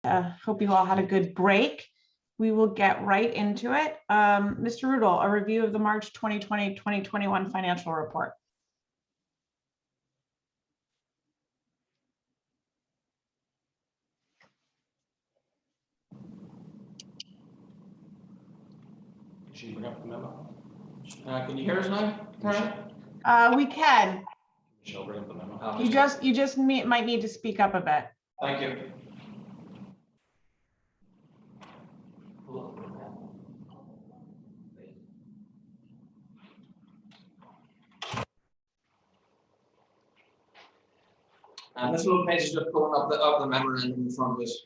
Hope you all had a good break. We will get right into it. Mr. Rudel, a review of the March 2020-2021 financial report. Should you bring up the memo? Can you hear us now? We can. Michelle, bring up the memo. You just might need to speak up a bit. Thank you. And this little page is just pulling up the memorandum in front of us.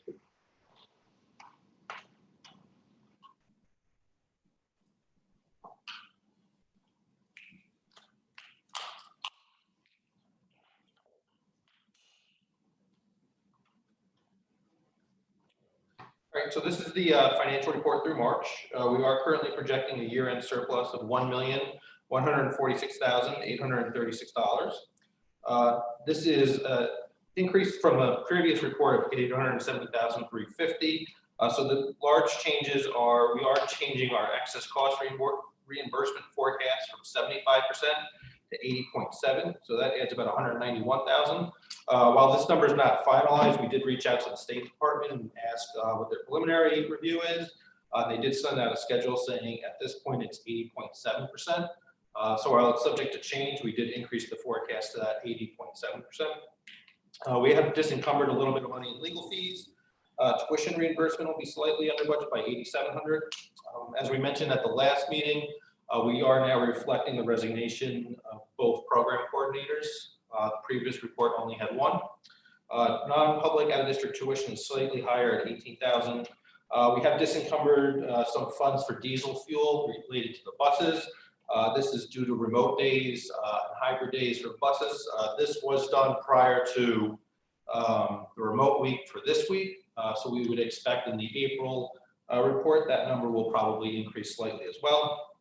All right, so this is the financial report through March. We are currently projecting a year-end surplus of $1,146,836. This is increase from a previous report of $870,350. So the large changes are, we are changing our excess cost reimbursement forecast from 75% to 80.7. So that adds about 191,000. While this number is not finalized, we did reach out to the State Department and ask what their preliminary review is. They did send out a schedule saying at this point it's 80.7%. So while it's subject to change, we did increase the forecast to that 80.7%. We have disencumbered a little bit of money in legal fees. Tuition reimbursement will be slightly under budget by $8,700. As we mentioned at the last meeting, we are now reflecting the resignation of both program coordinators. The previous report only had one. Non-public out-of-district tuition is slightly higher at $18,000. We have disencumbered some funds for diesel fuel related to the buses. This is due to remote days, hybrid days for buses. This was done prior to the remote week for this week. So we would expect in the April report that number will probably increase slightly as well.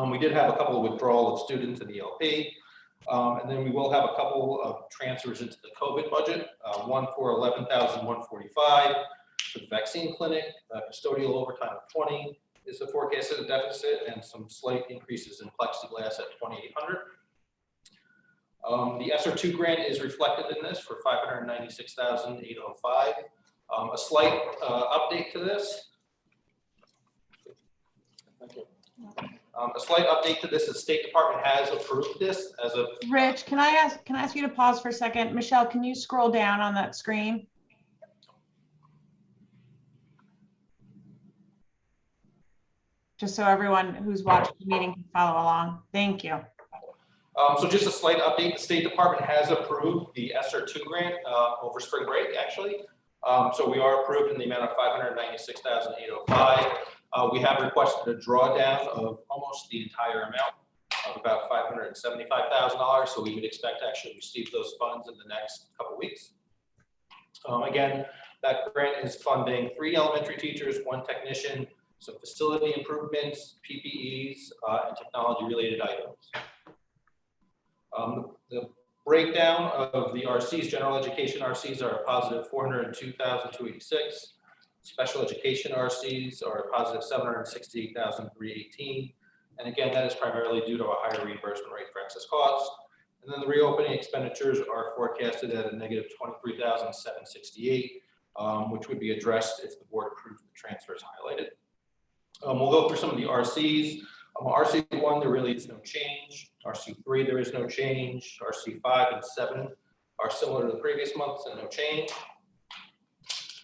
We did have a couple of withdrawal of students in the LP. And then we will have a couple of transfers into the COVID budget, one for $11,145 for the vaccine clinic, custodial overtime of 20 is the forecasted deficit, and some slight increases in plexiglass at 2,800. The ESSER 2 grant is reflected in this for $596,805. A slight update to this. Thank you. A slight update to this: the State Department has approved this as a. Rich, can I ask you to pause for a second? Michelle, can you scroll down on that screen? Just so everyone who's watching the meeting can follow along. Thank you. So just a slight update: the State Department has approved the ESSER 2 grant over spring break, actually. So we are approved in the amount of $596,805. We have requested a drawdown of almost the entire amount of about $575,000. So we would expect to actually receive those funds in the next couple of weeks. Again, that grant is funding 3 elementary teachers, 1 technician, some facility improvements, PPEs, and technology-related items. The breakdown of the RCs, general education RCs, are a positive $402,286. Special education RCs are a positive $768,318. And again, that is primarily due to a higher reimbursement rate for excess costs. And then the reopening expenditures are forecasted at a negative $23,768, which would be addressed if the board approves the transfers highlighted. We'll go through some of the RCs. RC1, there really is no change. RC3, there is no change. RC5 and 7 are similar to the previous months and no change.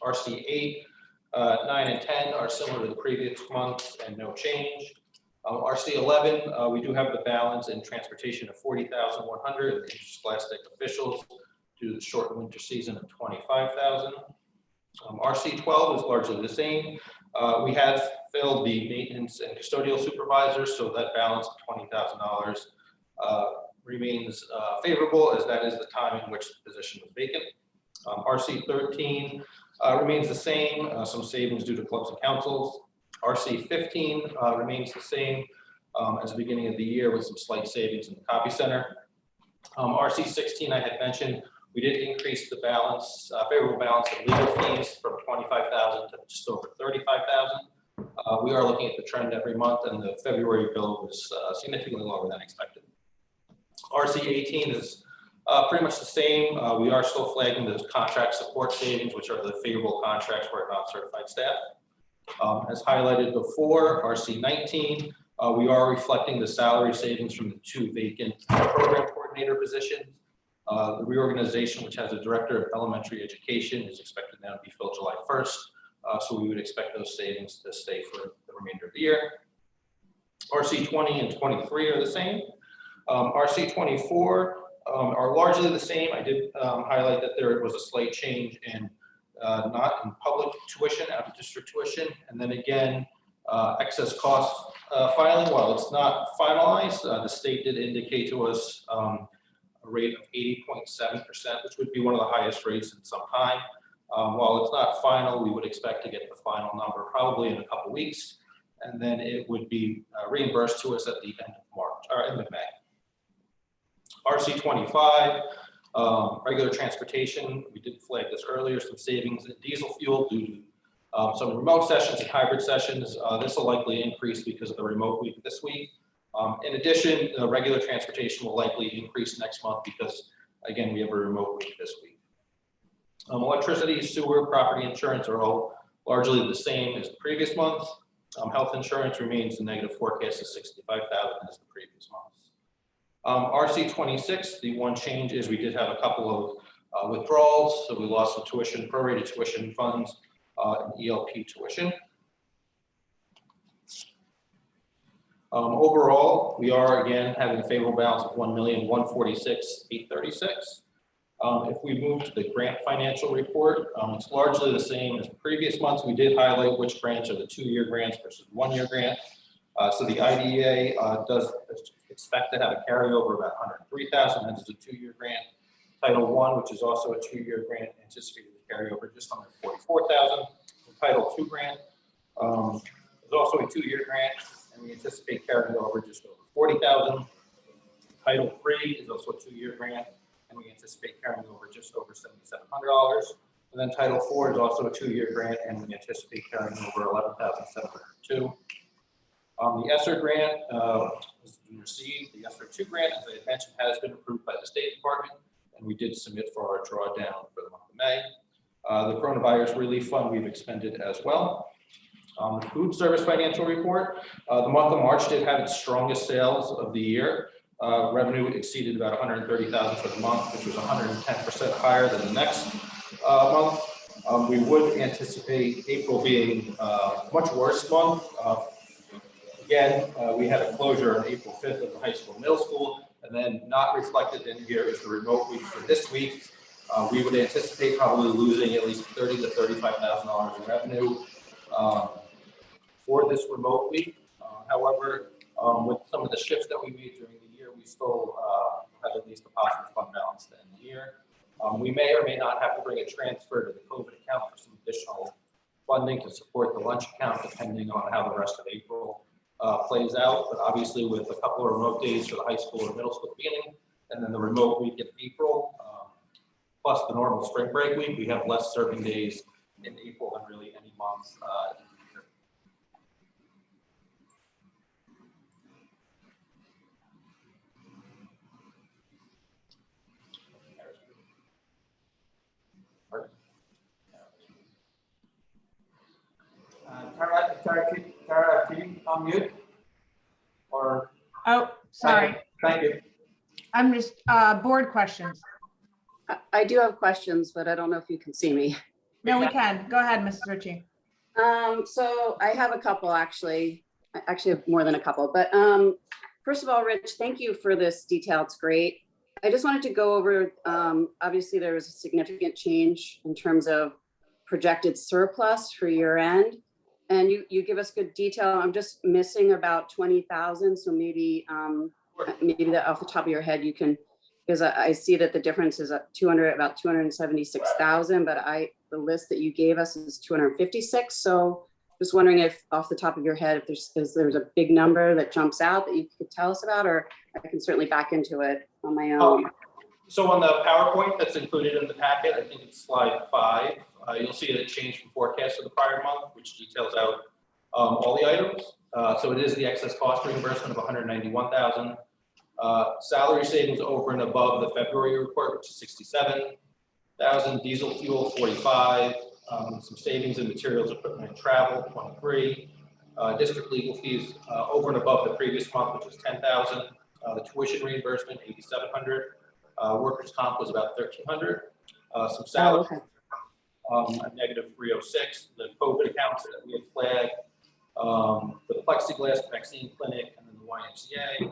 RC8, 9 and 10 are similar to the previous months and no change. RC11, we do have the balance in transportation of $40,100, and interscholastic officials due to the short winter season of $25,000. RC12 is largely the same. We have filled the maintenance and custodial supervisors, so that balance of $20,000 remains favorable, as that is the time in which the position was vacant. RC13 remains the same, some savings due to clubs and councils. RC15 remains the same as the beginning of the year, with some slight savings in the copy center. RC16, I had mentioned, We did increase the balance, favorable balance of legal fees from 25,000 to just over 35,000. We are looking at the trend every month, and the February bill was significantly lower than expected. RC 18 is pretty much the same. We are still flagging those contract support savings, which are the favorable contracts for our non-certified staff. As highlighted before, RC 19, we are reflecting the salary savings from the 2 vacant program coordinator positions. The reorganization, which has a director of elementary education, is expected now to be filled July 1st. So we would expect those savings to stay for the remainder of the year. RC 20 and 23 are the same. RC 24 are largely the same. I did highlight that there was a slight change in not in public tuition, out of district tuition. And then again, excess cost filing, while it's not finalized, the state did indicate to us a rate of 80.7%, which would be one of the highest rates in some time. While it's not final, we would expect to get the final number probably in a couple weeks, and then it would be reimbursed to us at the end of March or end of May. RC 25, regular transportation. We did flag this earlier, some savings in diesel fuel due to some remote sessions and hybrid sessions. This will likely increase because of the remote week this week. In addition, regular transportation will likely increase next month because, again, we have a remote week this week. Electricity, sewer, property insurance are all largely the same as the previous month. Health insurance remains the negative forecast of 65,000 as the previous month. RC 26, the one change is we did have a couple of withdrawals. So we lost some tuition, prorated tuition funds, and ELP tuition. Overall, we are again having a favorable balance of 1,146,836. If we move to the grant financial report, it's largely the same as previous months. We did highlight which branch are the 2-year grants versus 1-year grant. So the IDEA does expect to have a carryover of about 103,000. That is a 2-year grant. Title I, which is also a 2-year grant, anticipated to carry over just under 44,000. Title II grant is also a 2-year grant, and we anticipate carrying over just over 40,000. Title III is also a 2-year grant, and we anticipate carrying over just over $7,700. And then Title IV is also a 2-year grant, and we anticipate carrying over $11,702. The ESSER grant has been received. The ESSER 2 grant, as I had mentioned, has been approved by the State Department, and we did submit for our drawdown for the month of May. The Coronavirus Relief Fund we've expended as well. The food service financial report, the month of March did have its strongest sales of the year. Revenue exceeded about 130,000 for the month, which was 110% higher than the next month. We would anticipate April being a much worse month. Again, we had a closure on April 5th of the high school and middle school, and then not reflected in here is the remote week for this week. We would anticipate probably losing at least $30,000 to $35,000 in revenue for this remote week. However, with some of the shifts that we made during the year, we still have at least a positive fund balance to end the year. We may or may not have to bring a transfer to the COVID account for some additional funding to support the lunch account, depending on how the rest of April plays out. But obviously, with a couple of remote days for the high school or middle school beginning, and then the remote week in April, plus the normal spring break week, we have less serving days in April than really any month in the year. Tara, can you unmute? Or Oh, sorry. Thank you. I'm just board questions. I do have questions, but I don't know if you can see me. No, we can. Go ahead, Mrs. Ritchie. So I have a couple actually. I actually have more than a couple, but first of all, Rich, thank you for this detail. It's great. I just wanted to go over, obviously there was a significant change in terms of projected surplus for year end. And you give us good detail. I'm just missing about 20,000. So maybe that off the top of your head, you can, because I see that the difference is at about 276,000, but the list that you gave us is 256. So just wondering if off the top of your head, if there's a big number that jumps out that you could tell us about, or I can certainly back into it on my own. So on the PowerPoint that's included in the packet, I think it's slide 5, you'll see that it changed from forecast of the prior month, which details out all the items. So it is the excess cost reimbursement of 191,000. Salary savings over and above the February report, which is 67,000. Diesel fuel 45. Some savings in materials, equipment, and travel 23. District legal fees over and above the previous month, which was 10,000. The tuition reimbursement 8,700. Workers' comp was about 1,300. Some salary, a negative 306. The COVID accounts that we had flagged, for the plexiglass vaccine clinic, and then the YMCA,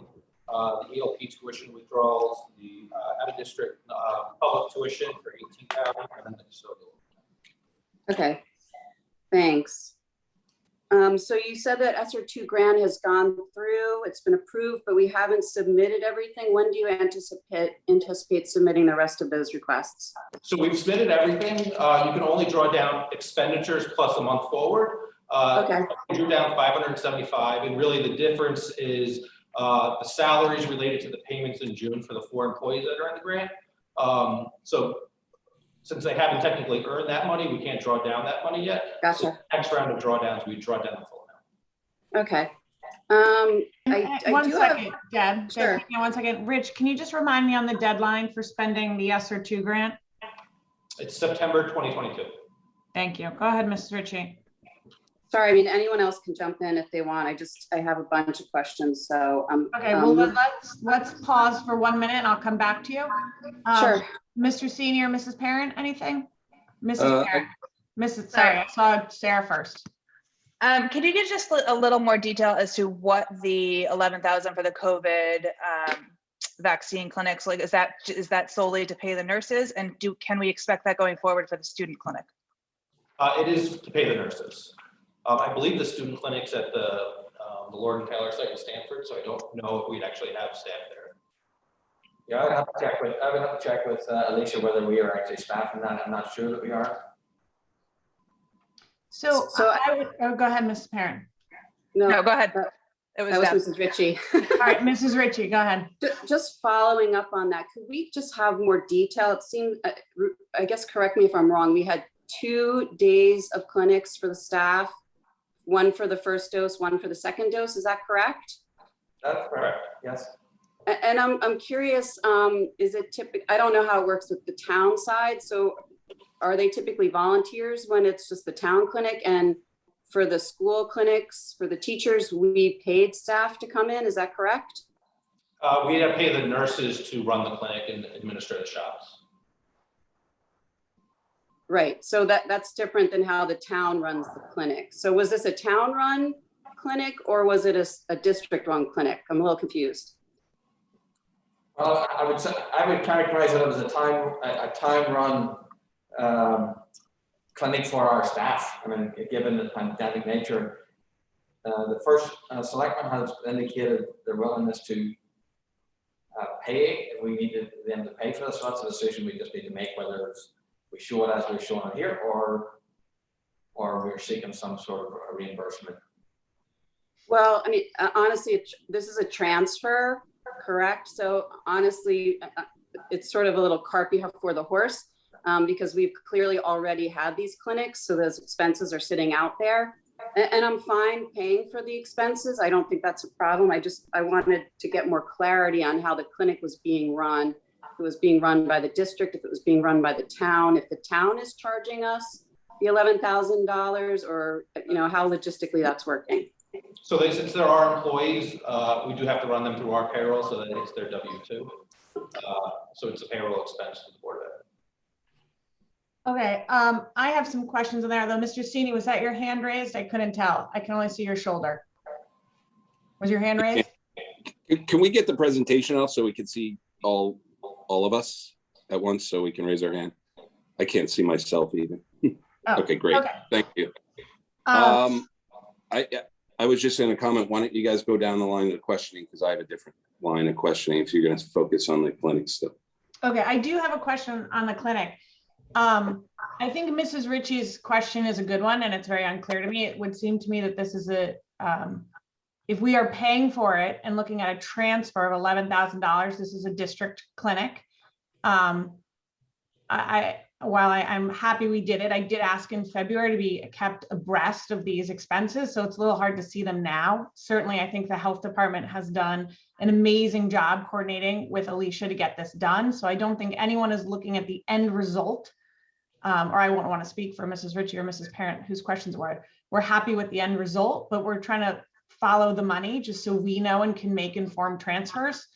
the ELP tuition withdrawals, the out of district public tuition for 18,000, and then the custodial. Okay, thanks. So you said that ESSER 2 grant has gone through, it's been approved, but we haven't submitted everything. When do you anticipate submitting the rest of those requests? So we've submitted everything. You can only draw down expenditures plus a month forward. Okay. We drew down 575, and really the difference is the salaries related to the payments in June for the 4 employees that are in the grant. So since they haven't technically earned that money, we can't draw down that money yet. Gotcha. So next round of drawdowns, we draw down the full amount. Okay. One second, Deb. Sure. Hang on 1 second. Rich, can you just remind me on the deadline for spending the ESSER 2 grant? It's September 2022. Thank you. Go ahead, Mrs. Ritchie. Sorry, I mean, anyone else can jump in if they want. I have a bunch of questions, so. Okay, well, let's pause for 1 minute and I'll come back to you. Sure. Mr. Senior, Mrs. Parent, anything? Mrs. Parent, sorry, I saw Sarah first. Can you give just a little more detail as to what the 11,000 for the COVID vaccine clinics, like, is that solely to pay the nurses, and can we expect that going forward for the student clinic? It is to pay the nurses. I believe the student clinic's at the Lord and Taylor site in Stanford, so I don't know if we'd actually have staff there. Yeah, I would have to check with Alicia whether we are actually staffing that. I'm not sure that we are. So I would, go ahead, Mrs. Parent. No, go ahead. That was Mrs. Ritchie. All right, Mrs. Ritchie, go ahead. Just following up on that, could we just have more detail? It seemed, I guess, correct me if I'm wrong, we had 2 days of clinics for the staff, 1 for the first dose, 1 for the second dose. Is that correct? That's correct. Yes. And I'm curious, is it typical? I don't know how it works with the town side. So are they typically volunteers when it's just the town clinic? And for the school clinics, for the teachers, we paid staff to come in. Is that correct? We had to pay the nurses to run the clinic and administer the shots. Right. So that's different than how the town runs the clinic. So was this a town run clinic or was it a district run clinic? I'm a little confused. Well, I would characterize it as a time run clinic for our staff. I mean, given the pandemic nature, the first selectman has indicated their willingness to pay if we needed them to pay for this. So that's a decision we just need to make, whether we show it as we're showing it here, or we're seeking some sort of a reimbursement. Well, I mean, honestly, this is a transfer, correct? So honestly, it's sort of a little cart before the horse, because we've clearly already had these clinics, so those expenses are sitting out there. And I'm fine paying for the expenses. I don't think that's a problem. I wanted to get more clarity on how the clinic was being run. If it was being run by the district, if it was being run by the town, if the town is charging us the $11,000, or how logistically that's working. So since there are employees, we do have to run them through our payroll, so that it's their W-2. So it's a payroll expense to the Board of Ed. Okay, I have some questions in there though. Mr. Sini, was that your hand raised? I couldn't tell. I can only see your shoulder. Was your hand raised? Can we get the presentation out so we can see all of us at once so we can raise our hand? I can't see myself even. Oh, okay, great. Okay. Thank you. I was just going to comment, why don't you guys go down the line of questioning, because I have a different line of questioning if you're going to focus on the clinic stuff. Okay, I do have a question on the clinic. I think Mrs. Ritchie's question is a good one, and it's very unclear to me. It would seem to me that this is if we are paying for it and looking at a transfer of $11,000, this is a district clinic. While I'm happy we did it, I did ask in February to be kept abreast of these expenses, so it's a little hard to see them now. Certainly, I think the health department has done an amazing job coordinating with Alicia to get this done. So I don't think anyone is looking at the end result, or I won't want to speak for Mrs. Ritchie or Mrs. Parent, whose questions were. We're happy with the end result, but we're trying to follow the money just so we know and can make informed transfers.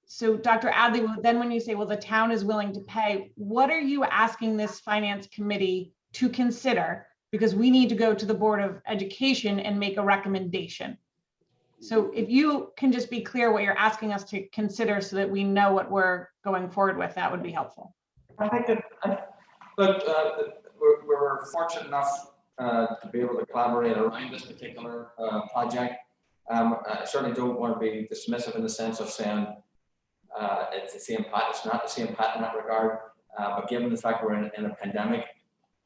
So Dr. Adley, then when you say, well, the town is willing to pay, what are you asking this finance committee to consider? Because we need to go to the Board of Education and make a recommendation. So if you can just be clear what you're asking us to consider so that we know what we're going forward with, that would be helpful. I think that, look, we're fortunate enough to be able to collaborate around this particular project. I certainly don't want to be dismissive in the sense of saying it's the same path. It's not the same path in that regard. But given the fact we're in a pandemic,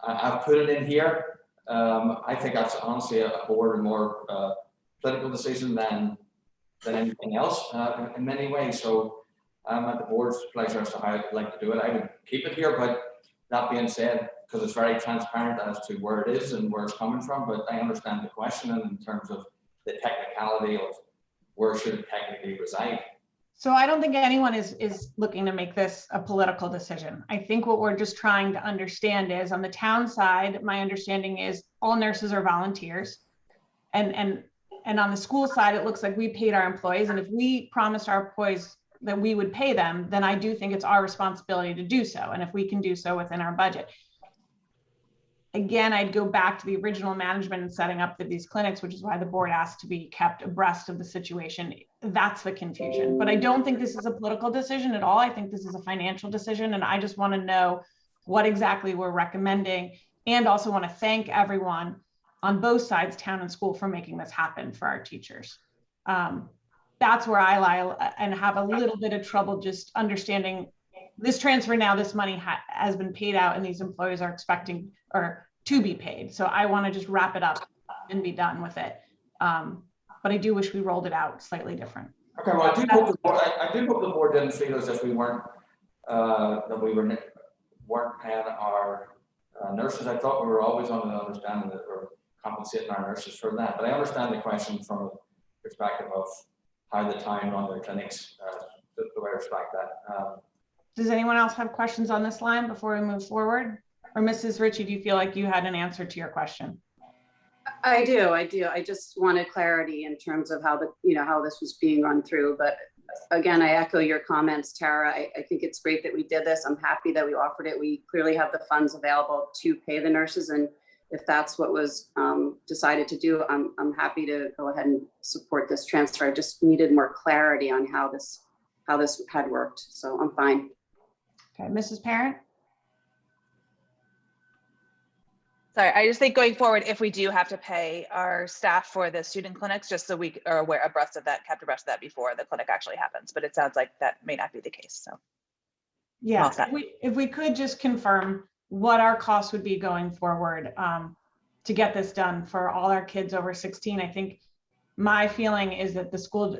I've put it in here. I think that's honestly a board and more political decision than anything else in many ways. So I'm at the board's pleasure as to how I'd like to do it. I would keep it here, but that being said, because it's very transparent as to where it is and where it's coming from, but I understand the question and in terms of the technicality of where should it technically reside. So I don't think anyone is looking to make this a political decision. I think what we're just trying to understand is on the town side, my understanding is all nurses are volunteers. And on the school side, it looks like we paid our employees. And if we promised our employees that we would pay them, then I do think it's our responsibility to do so. And if we can do so within our budget. Again, I'd go back to the original management and setting up these clinics, which is why the board asked to be kept abreast of the situation. That's the confusion. But I don't think this is a political decision at all. I think this is a financial decision. And I just want to know what exactly we're recommending, and also want to thank everyone on both sides, town and school, for making this happen for our teachers. That's where I lie and have a little bit of trouble just understanding this transfer. Now this money has been paid out and these employees are expecting or to be paid. So I want to just wrap it up and be done with it. But I do wish we rolled it out slightly different. Okay, well, I do hope the board didn't feel as if we weren't that we weren't paying our nurses. I thought we were always on the understanding that we're compensating our nurses for that. But I understand the question from a perspective of how the town run their clinics. The way I respect that. Does anyone else have questions on this line before we move forward? Or Mrs. Ritchie, do you feel like you had an answer to your question? I do. I just wanted clarity in terms of how how this was being run through. But again, I echo your comments, Tara. I think it's great that we did this. I'm happy that we offered it. We clearly have the funds available to pay the nurses. And if that's what was decided to do, I'm happy to go ahead and support this transfer. I just needed more clarity on how this had worked. So I'm fine. Okay, Mrs. Parent? Sorry, I just think going forward, if we do have to pay our staff for the student clinics, just so we are aware abreast of that, kept abreast of that before the clinic actually happens, but it sounds like that may not be the case, so. Yeah, if we could just confirm what our costs would be going forward to get this done for all our kids over 16. I think my feeling is that the school,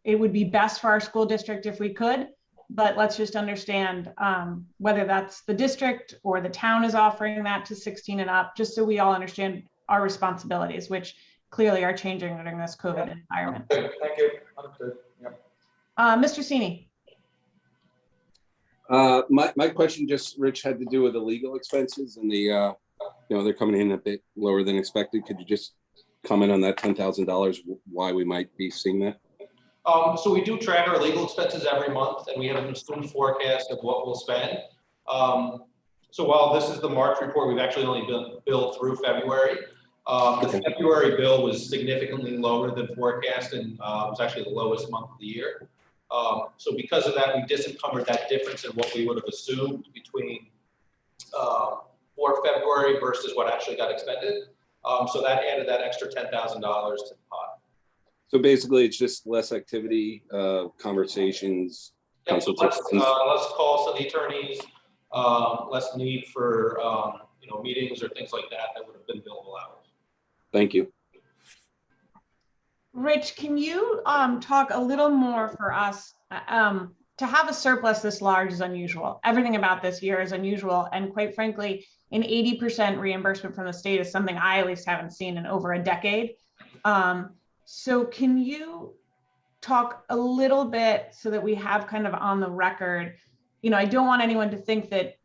it would be best for our school district if we could, but let's just understand whether that's the district or the town is offering that to 16 and up, just so we all understand our responsibilities, which clearly are changing during this COVID environment. Thank you. Understood. Yep. Mr. Sini. My question just, Rich, had to do with the legal expenses and the, they're coming in a bit lower than expected. Could you just comment on that $10,000, why we might be seeing that? So we do track our legal expenses every month, and we have an assumed forecast of what we'll spend. So while this is the March report, we've actually only been billed through February. The February bill was significantly lower than forecast, and was actually the lowest month of the year. So because of that, we disencumbered that difference in what we would have assumed between for February versus what actually got expended. So that added that extra $10,000 to the pot. So basically, it's just less activity, conversations, consultations. So less calls to the attorneys, less need for meetings or things like that would have been billable hours. Thank you. Rich, can you talk a little more for us to have a surplus this large is unusual. Everything about this year is unusual. And quite frankly, an 80% reimbursement from the state is something I at least haven't seen in over a decade. So can you talk a little bit so that we have kind of on the record, I don't want anyone to think that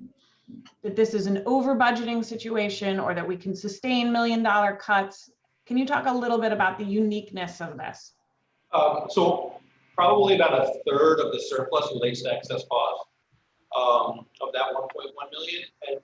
this is an over budgeting situation or that we can sustain $1 million cuts. Can you talk a little bit about the uniqueness of this? So probably about a third of the surplus relates to excess cost of that 1.1 million. And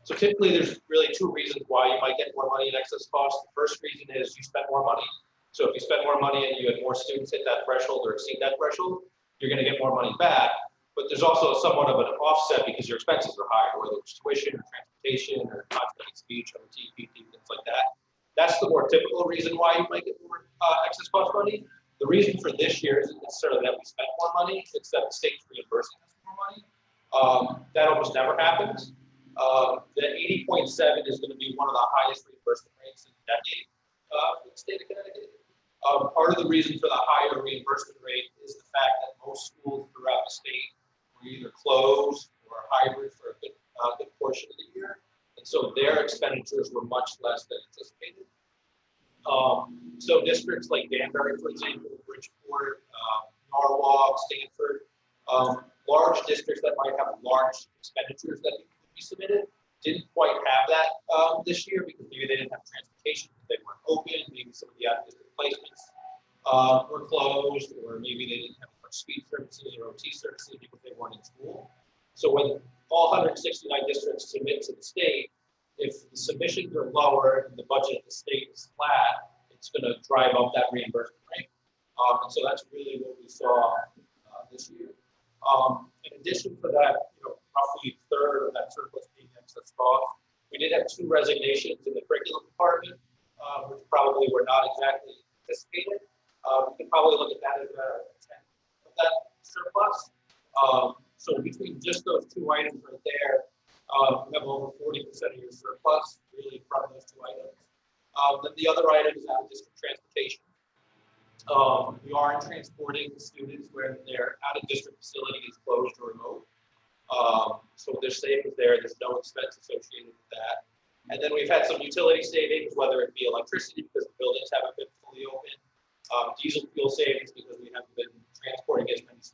so typically there's really two reasons why you might get more money in excess cost. The first reason is you spend more money. So if you spend more money and you had more students hit that threshold or exceed that threshold, you're going to get more money back. But there's also somewhat of an offset because your expenses are higher, whether it's tuition or transportation or contract speech, OT, PT, things like that. That's the more typical reason why you might get more excess cost money. The reason for this year isn't necessarily that we spent more money, it's that the state's reimbursing us more money. That almost never happens. The 80.7 is going to be one of the highest reimbursement rates in a decade for the state of Connecticut. Part of the reason for the higher reimbursement rate is the fact that most schools throughout the state were either closed or hybrid for a good portion of the year. And so their expenditures were much less than anticipated. So districts like Danbury, for example, Bridgeport, Norwalk, Stanford, large districts that might have large expenditures that could be submitted didn't quite have that this year because maybe they didn't have transportation, they weren't open, maybe some of the out-of-district placements were closed, or maybe they didn't have much speech services or OT services because they weren't in school. So when all 169 districts submit to the state, if the submissions are lower and the budget of the state is flat, it's going to drive up that reimbursement rate. And so that's really what we saw this year. In addition to that, roughly a third of that surplus being excess cost, we did have 2 resignations in the curriculum department, which probably were not exactly anticipated. We can probably look at that as a 10% of that surplus. So between just those 2 items right there, you have over 40% of your surplus really from those 2 items. Then the other item is out-of-district transportation. We are transporting students where their out-of-district facility is closed or remote. So there's savings there. There's no expense associated with that. And then we've had some utility savings, whether it be electricity because the buildings haven't been fully open, diesel fuel savings because we haven't been transporting as many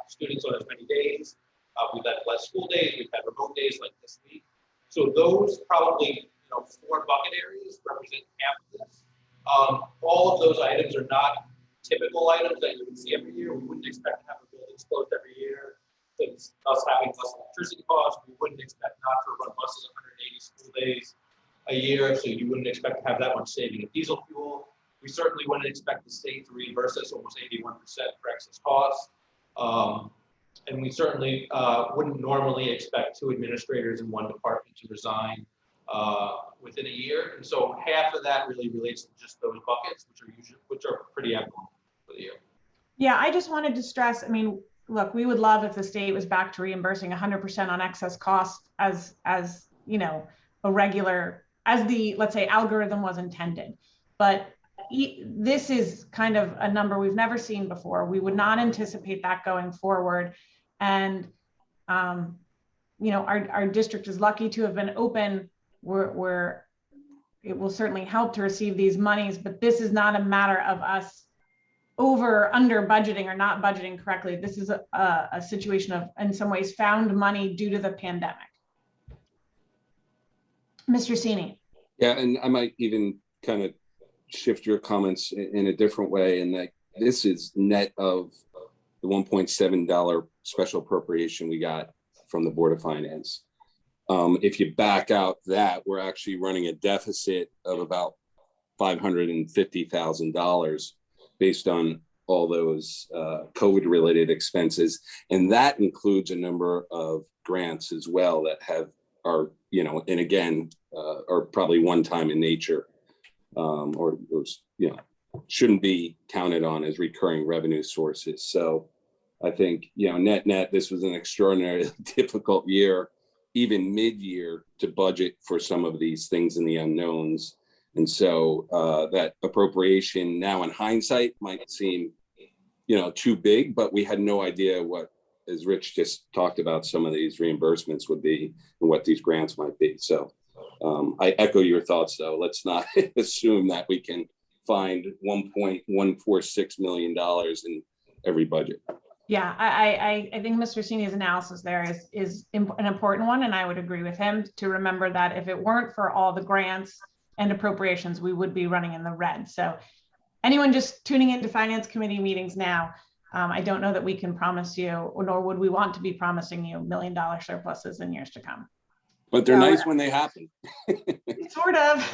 students on as many days. We've had less school days. We've had remote days like this week. So those probably 4 bucket areas represent half of this. All of those items are not typical items that you would see every year. We wouldn't expect to have the buildings closed every year. Since us having less electricity costs, we wouldn't expect not to run buses 180 school days a year. So you wouldn't expect to have that much saving in diesel fuel. We certainly wouldn't expect the state to reimburse us almost 81% for excess costs. And we certainly wouldn't normally expect 2 administrators in 1 department to resign within a year. And so half of that really relates to just those buckets, which are pretty abnormal for the year. Yeah, I just wanted to stress, look, we would love if the state was back to reimbursing 100% on excess costs as a regular, as the, let's say, algorithm was intended. But this is kind of a number we've never seen before. We would not anticipate that going forward. And, our district is lucky to have been open. It will certainly help to receive these monies, but this is not a matter of us over or under budgeting or not budgeting correctly. This is a situation of, in some ways, found money due to the pandemic. Mr. Cini. Yeah, and I might even kind of shift your comments in a different way, in that this is net of the $1.7 special appropriation we got from the Board of Finance. If you back out that, we're actually running a deficit of about $550,000 based on all those COVID-related expenses. And that includes a number of grants as well that are probably one-time in nature, or shouldn't be counted on as recurring revenue sources. So I think, net, this was an extraordinarily difficult year, even mid-year, to budget for some of these things in the unknowns. And so that appropriation now in hindsight might seem, too big, but we had no idea what as Rich just talked about, some of these reimbursements would be and what these grants might be. So I echo your thoughts, though. Let's not assume that we can find $1.146 million in every budget. Yeah, I think Mr. Sini's analysis there is an important one, and I would agree with him to remember that if it weren't for all the grants and appropriations, we would be running in the red. So anyone just tuning into Finance Committee meetings now, I don't know that we can promise you, nor would we want to be promising you $1 million surpluses in years to come. But they're nice when they happen. Sort of.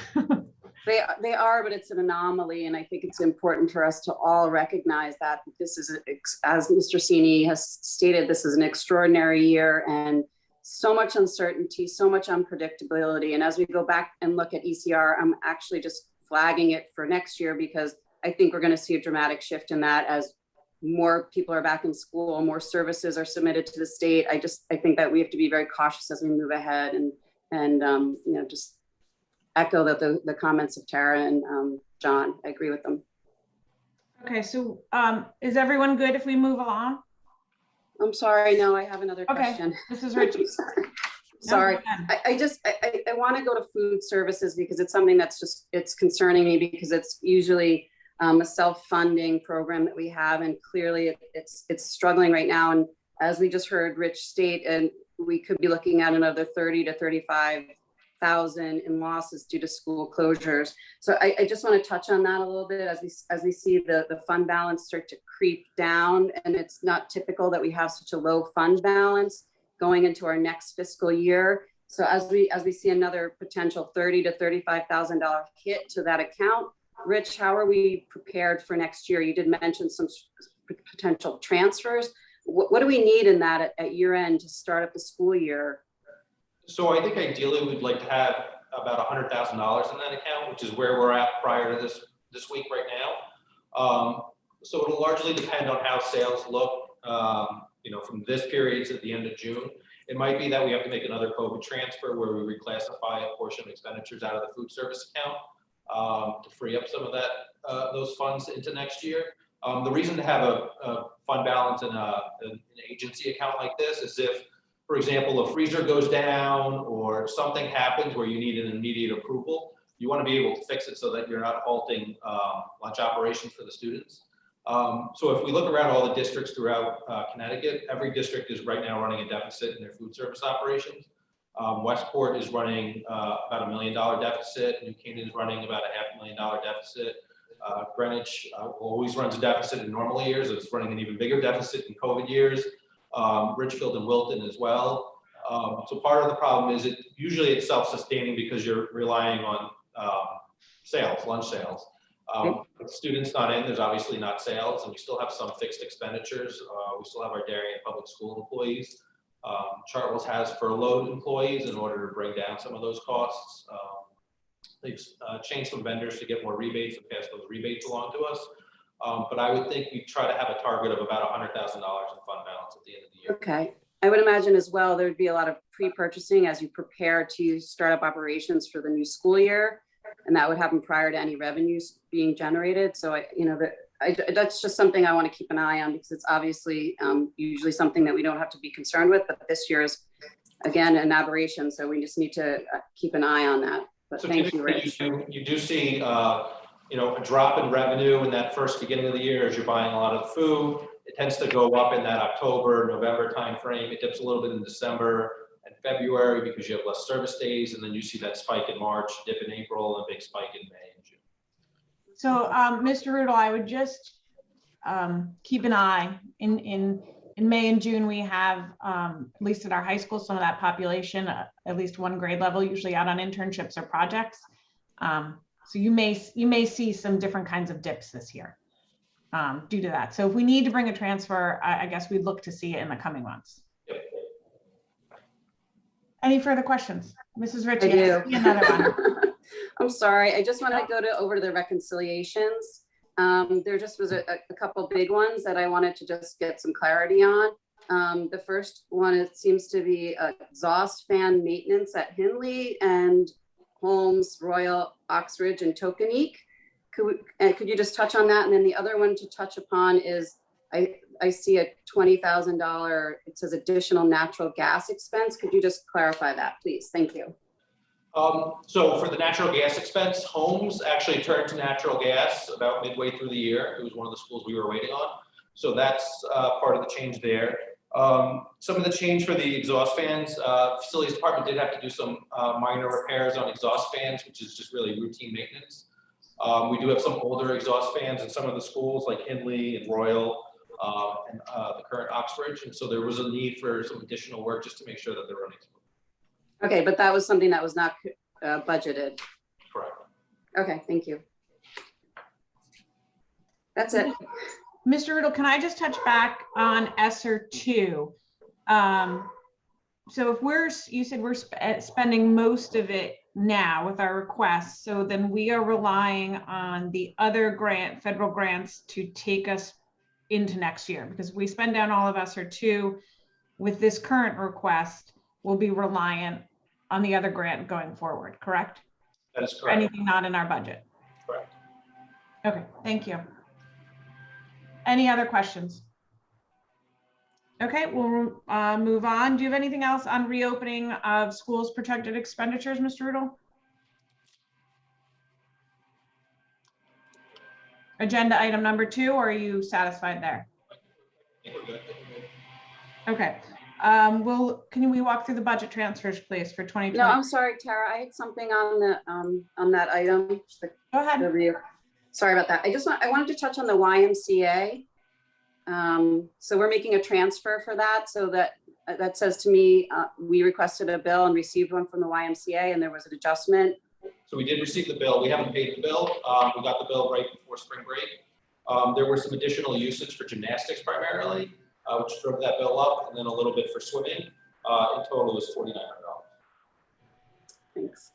They are, but it's an anomaly. And I think it's important for us to all recognize that this is, as Mr. Sini has stated, this is an extraordinary year and so much uncertainty, so much unpredictability. And as we go back and look at ECR, I'm actually just flagging it for next year because I think we're going to see a dramatic shift in that as more people are back in school, more services are submitted to the state. I think that we have to be very cautious as we move ahead and you know, just echo the comments of Tara and John. I agree with them. Okay, so is everyone good if we move along? I'm sorry, no, I have another Okay, question. this is Rich. Sorry, I want to go to food services because it's something that's just, it's concerning me because it's usually a self-funding program that we have, and clearly it's struggling right now. And as we just heard Rich state, and we could be looking at another 30 to 35,000 in losses due to school closures. So I just want to touch on that a little bit as we see the fund balance start to creep down, and it's not typical that we have such a low fund balance going into our next fiscal year. So as we see another potential $30,000 to $35,000 hit to that account, Rich, how are we prepared for next year? You did mention some potential transfers. What do we need in that at year end to start up the school year? So I think ideally we'd like to have about $100,000 in that account, which is where we're at prior to this week right now. So it'll largely depend on how sales look, you know, from this period to the end of June. It might be that we have to make another COVID transfer where we reclassify a portion of expenditures out of the food service account to free up some of that those funds into next year. The reason to have a fund balance in an agency account like this is if, for example, a freezer goes down or something happens where you need an immediate approval, you want to be able to fix it so that you're not halting lunch operations for the students. So if we look around all the districts throughout Connecticut, every district is right now running a deficit in their food service operations. Westport is running about $1 million deficit. New Canaan is running about a $500,000 deficit. Greenwich always runs a deficit in normal years. It's running an even bigger deficit in COVID years. Richfield and Wilton as well. So part of the problem is usually it's self-sustaining because you're relying on sales, lunch sales. With students not in, there's obviously not sales, and we still have some fixed expenditures. We still have our dairy and public school employees. Chartwell's has furloughed employees in order to bring down some of those costs. They've changed some vendors to get more rebates and pass those rebates along to us. But I would think we try to have a target of about $100,000 in fund balance at the end of the year. Okay. I would imagine as well, there'd be a lot of pre-purchasing as you prepare to start up operations for the new school year. And that would happen prior to any revenues being generated. So that's just something I want to keep an eye on because it's obviously usually something that we don't have to be concerned with. But this year is, again, an aberration. So we just need to keep an eye on that. But So thank you, Rich. you do see, you know, a drop in revenue in that first beginning of the year as you're buying a lot of food. It tends to go up in that October, November timeframe. It dips a little bit in December and February because you have less service days, and then you see that spike in March, dip in April, and a big spike in May and June. So, Mr. Rudel, I would just keep an eye. In May and June, we have, at least at our high school, some of that population, at least one grade level, usually out on internships or projects. So you may see some different kinds of dips this year due to that. So if we need to bring a transfer, I guess we'd look to see it in the coming months. Yep. Any further questions? Mrs. Ritchie, I I see another one. I'm sorry. I just want to go over to the reconciliations. There just was a couple big ones that I wanted to just get some clarity on. The first one, it seems to be exhaust fan maintenance at Henley and Holmes, Royal, Oxridge, and Tokenique. Could you just touch on that? And then the other one to touch upon is, I see a $20,000, it says additional natural gas expense. Could you just clarify that, please? Thank you. So for the natural gas expense, Holmes actually turned to natural gas about midway through the year. It was one of the schools we were waiting on. So that's part of the change there. Some of the change for the exhaust fans, facilities department did have to do some minor repairs on exhaust fans, which is just really routine maintenance. We do have some older exhaust fans in some of the schools like Hindley and Royal and the current Oxbridge. And so there was a need for some additional work just to make sure that they're running smoothly. Okay, but that was something that was not budgeted. Correct. Okay, thank you. That's it. Mr. Riddle, can I just touch back on ESSER 2? So if you said we're spending most of it now with our requests, so then we are relying on the other federal grants to take us into next year, because if we spend down all of ESSER 2 with this current request, we'll be reliant on the other grant going forward, correct? That is Or correct. anything not in our budget? Correct. Okay, thank you. Any other questions? Okay, we'll move on. Do you have anything else on reopening of schools protected expenditures, Mr. Riddle? Agenda item number 2, or are you satisfied there? I think we're good. Okay. Can we walk through the budget transfers, please, for 2020? No, I'm sorry, Tara. I had something on the on that item. Go ahead. Sorry about that. I wanted to touch on the YMCA. So we're making a transfer for that. So that says to me, we requested a bill and received one from the YMCA, and there was an adjustment. So we did receive the bill. We haven't paid the bill. We got the bill right before spring break. There were some additional usage for gymnastics primarily, which drove that bill up, and then a little bit for swimming. In total, it was $4,900. Thanks.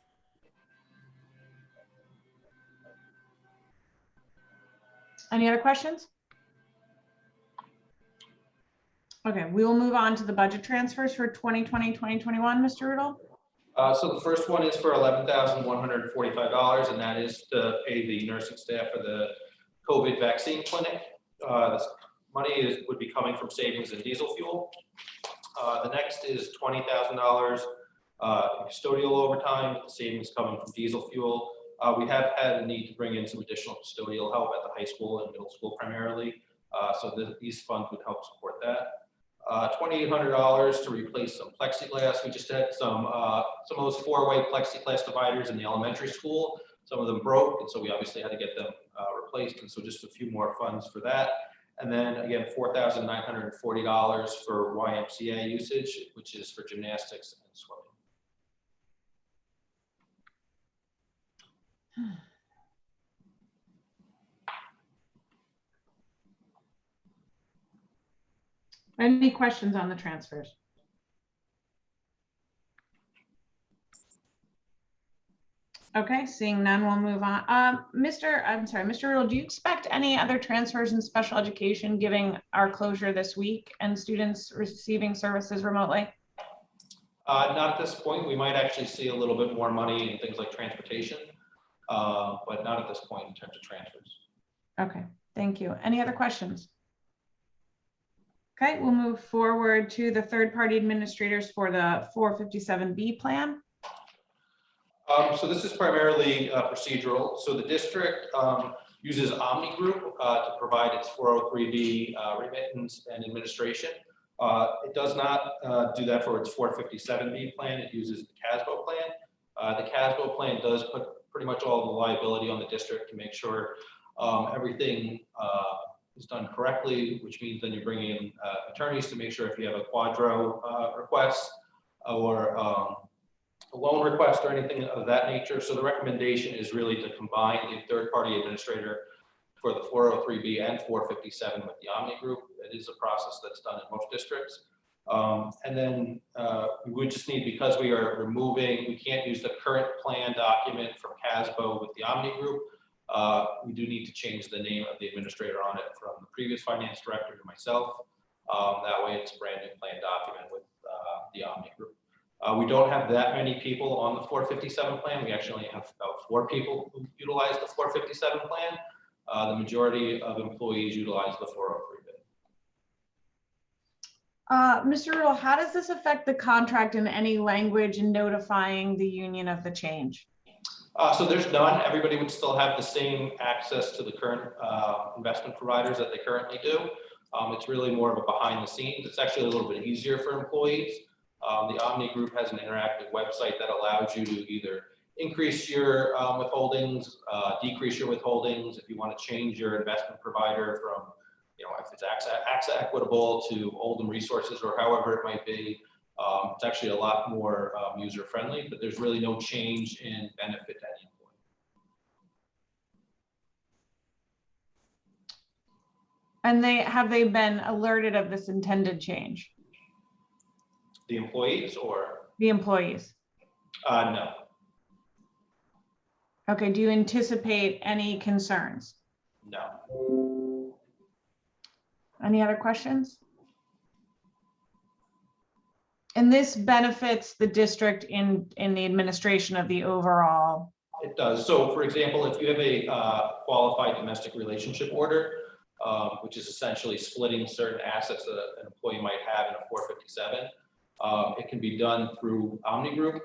Any other questions? Okay, we will move on to the budget transfers for 2020, 2021, Mr. Riddle. So the first one is for $11,145, and that is to pay the nursing staff for the COVID vaccine clinic. This money would be coming from savings in diesel fuel. The next is $20,000 custodial overtime, savings coming from diesel fuel. We have had a need to bring in some additional custodial help at the high school and middle school primarily. So these funds would help support that. $2,800 to replace some plexiglass. We just had some of those 4-way plexiglass dividers in the elementary school. Some of them broke, and so we obviously had to get them replaced. And so just a few more funds for that. And then again, $4,940 for YMCA usage, which is for gymnastics and swimming. Any questions on the transfers? Okay, seeing none, we'll move on. Mr. Riddle, do you expect any other transfers in special education given our closure this week and students receiving services remotely? Not at this point. We might actually see a little bit more money in things like transportation, but not at this point in terms of transfers. Okay, thank you. Any other questions? Okay, we'll move forward to the third-party administrators for the 457B plan. So this is primarily procedural. So the district uses Omni Group to provide its 403B remittance and administration. It does not do that for its 457B plan. It uses the CASBO plan. The CASBO plan does put pretty much all the liability on the district to make sure everything is done correctly, which means then you bring in attorneys to make sure if you have a quadro request or a loan request or anything of that nature. So the recommendation is really to combine the third-party administrator for the 403B and 457 with the Omni Group. It is a process that's done in most districts. And then we would just need, because we are removing, we can't use the current plan document from CASBO with the Omni Group. We do need to change the name of the administrator on it from the previous finance director to myself. That way it's a brand new plan document with the Omni Group. We don't have that many people on the 457 plan. We actually only have about 4 people who utilize the 457 plan. The majority of employees utilize the 403 bid. Mr. Rule, how does this affect the contract in any language in notifying the union of the change? So there's none. Everybody would still have the same access to the current investment providers that they currently do. It's really more of a behind the scenes. It's actually a little bit easier for employees. The Omni Group has an interactive website that allows you to either increase your withholdings, decrease your withholdings. If you want to change your investment provider from, if it's AXA Equitable to Oldham Resources or however it might be, it's actually a lot more user friendly, but there's really no change in benefit to any employee. And have they been alerted of this intended change? The employees or? The employees. No. Okay, do you anticipate any concerns? No. Any other questions? And this benefits the district in the administration of the overall. It does. So for example, if you have a qualified domestic relationship order, which is essentially splitting certain assets that an employee might have in a 457, it can be done through Omni Group,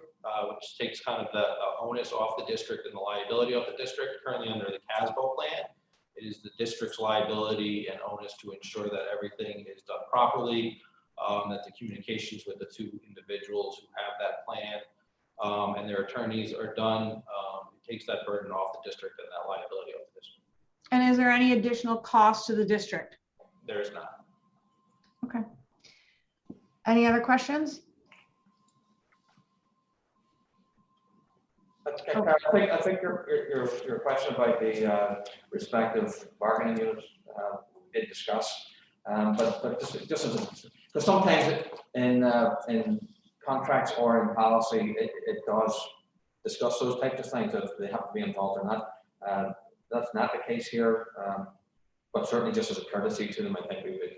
which takes kind of the onus off the district and the liability of the district. Currently under the CASBO plan, it is the district's liability and onus to ensure that everything is done properly, that the communications with the two individuals who have that plan and their attorneys are done. It takes that burden off the district and that liability off the district. And is there any additional cost to the district? There is not. Okay. Any other questions? I think your question about the respective bargaining units we did discuss, but just as because sometimes in contracts or in policy it does discuss those types of things that they have to be involved in that. That's not the case here, but certainly just as a courtesy to them, I think we would.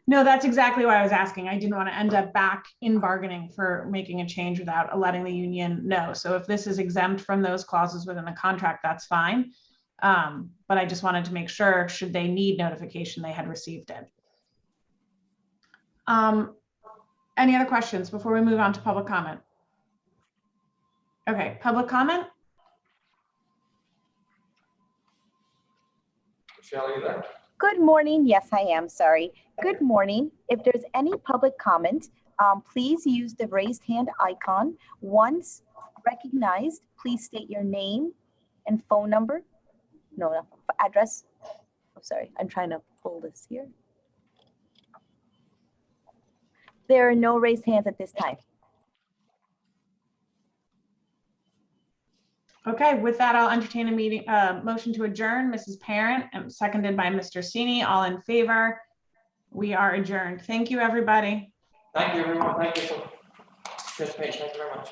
No, that's exactly why I was asking. I didn't want to end up back in bargaining for making a change without letting the union know. So if this is exempt from those clauses within the contract, that's fine. But I just wanted to make sure, should they need notification, they had received it. Any other questions before we move on to public comment? Okay, public comment? Michelle, are you there? Good morning. Yes, I am. Sorry. Good morning. If there's any public comment, please use the raised hand icon. Once recognized, please state your name and phone number. No, address. I'm sorry. I'm trying to pull this here. There are no raised hands at this time. Okay, with that, I'll entertain a motion to adjourn. Mrs. Parent, and seconded by Mr. Sini. All in favor? We are adjourned. Thank you, everybody. Thank you, everyone. Thank you for participating. Thank you very much.